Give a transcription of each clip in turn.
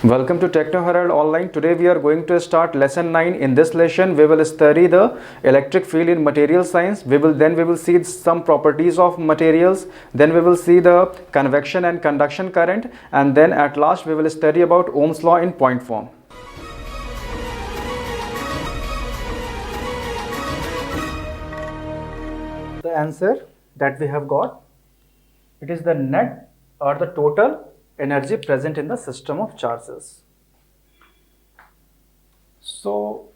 Welcome to Techno Herald Online. Today we are going to start lesson 9. In this lesson we will study the electric field in material science. We will see some properties of materials. Then we will see the convection and conduction current, and then at last we will study about Ohm's law in point form. The answer that we have got, it is the net or the total energy present in the system of charges. So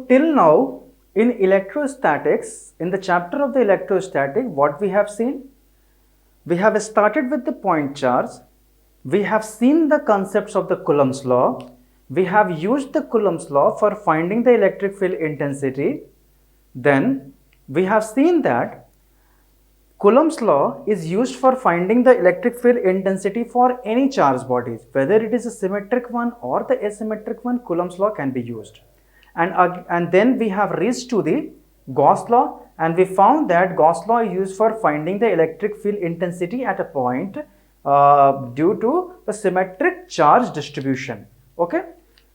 till now in electrostatics, in the chapter of the electrostatic, what we have seen? We have started with the point charge. We have seen the concepts of the Coulomb's law. We have used the Coulomb's law for finding the electric field intensity. Then we have seen that Coulomb's law is used for finding the electric field intensity for any charged bodies. Whether it is a symmetric one or the asymmetric one, Coulomb's law can be used. And then we have reached to the Gauss law, and we found that Gauss law is used for finding the electric field intensity at a point due to the symmetric charge distribution. Okay,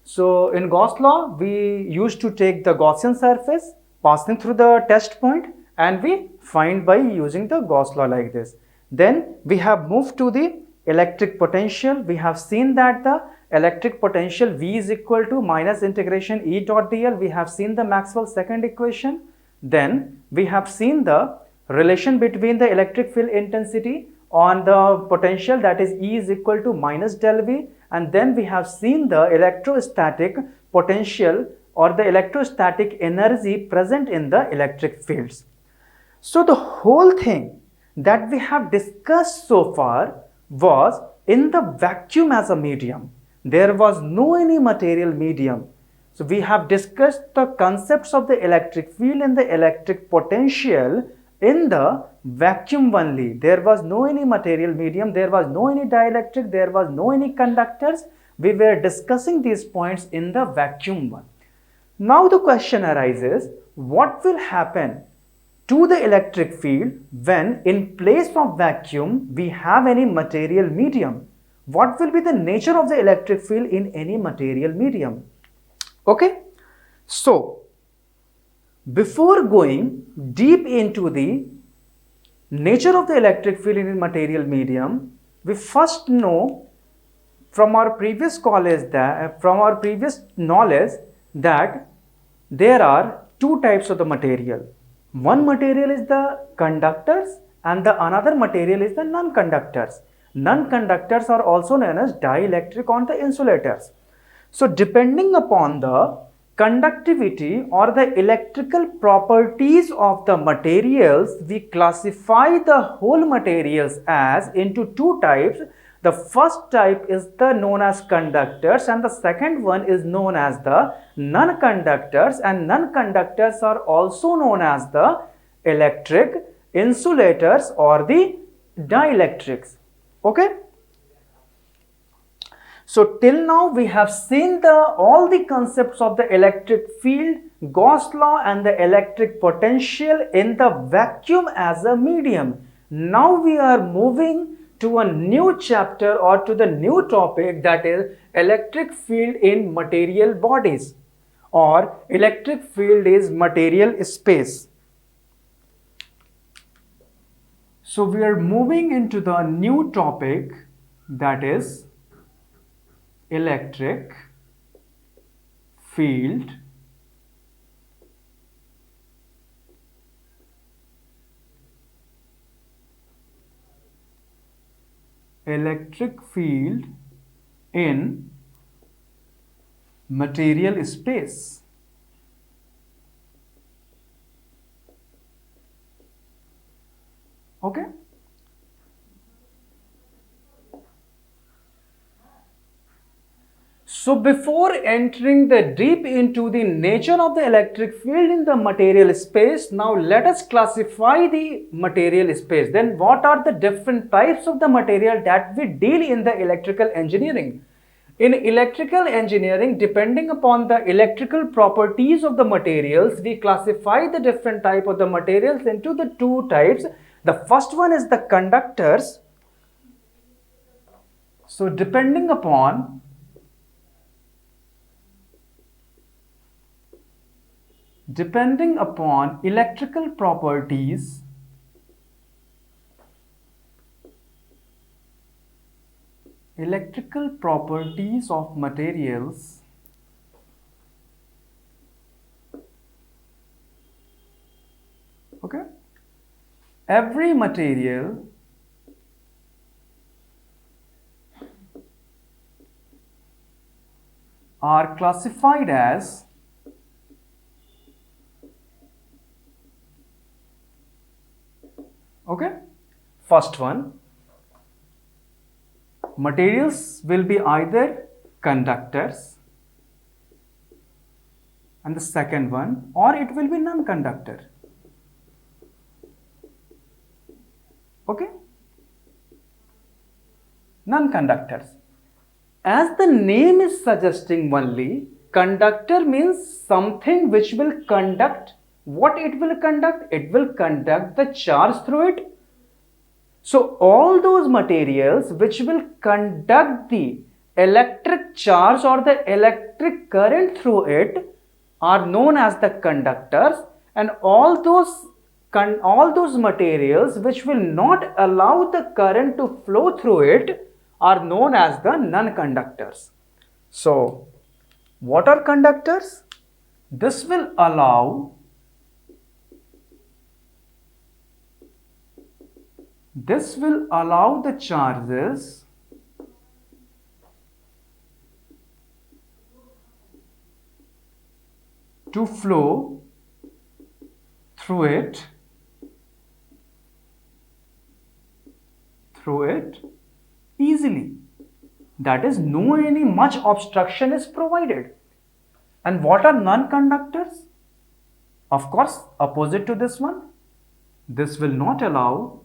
so in Gauss law we used to take the Gaussian surface passing through the test point, and we find by using the Gauss law like this. Then we have moved to the electric potential. We have seen that the electric potential V is equal to minus integration E dot dl. We have seen the Maxwell's second equation. Then we have seen the relation between the electric field intensity on the potential, that is E is equal to minus del V. And then we have seen the electrostatic potential or the electrostatic energy present in the electric fields. So the whole thing that we have discussed so far was in the vacuum as a medium. There was no any material medium. So we have discussed the concepts of the electric field and the electric potential in the vacuum only. There was no any material medium, there was no any dielectric, there was no any conductors. We were discussing these points in the vacuum one. Now the question arises, what will happen to the electric field when in place of vacuum we have any material medium? What will be the nature of the electric field in any material medium? Okay, so before going deep into the nature of the electric field in a material medium, we first know from our previous knowledge that there are two types of the material. One material is the conductors and the another material is the non-conductors. Non-conductors are also known as dielectric or the insulators. So depending upon the conductivity or the electrical properties of the materials, we classify the whole materials as into two types. The first type is the known as conductors, and the second one is known as the non-conductors, and non-conductors are also known as the electric insulators or the dielectrics. Okay, so till now we have seen all the concepts of the electric field, Gauss law and the electric potential in the vacuum as a medium. Now we are moving to a new chapter or to the new topic, that is electric field in material bodies, or electric field is material space. So we are moving into the new topic, that is electric field in material space. Okay, So before entering the deep into the nature of the electric field in the material space, now let us classify the material space. Then what are the different types of the material that we deal in the electrical engineering? In electrical engineering, depending upon the electrical properties of the materials, we classify the different type of the materials into the two types. The first one is the conductors. So depending upon electrical properties of materials, okay, every material are classified as okay. First one, materials will be either conductors, and the second one, or it will be non-conductor. Okay, non-conductors. As the name is suggesting only, conductor means something which will conduct. What it will conduct? It will conduct the charge through it. So all those materials which will conduct the electric charge or the electric current through it are known as the conductors, and all those materials which will not allow the current to flow through it are known as the non-conductors. So what are conductors? This will allow the charges to flow through it easily. That is, no any much obstruction is provided. And what are non-conductors? Of course, opposite to this one. This will not allow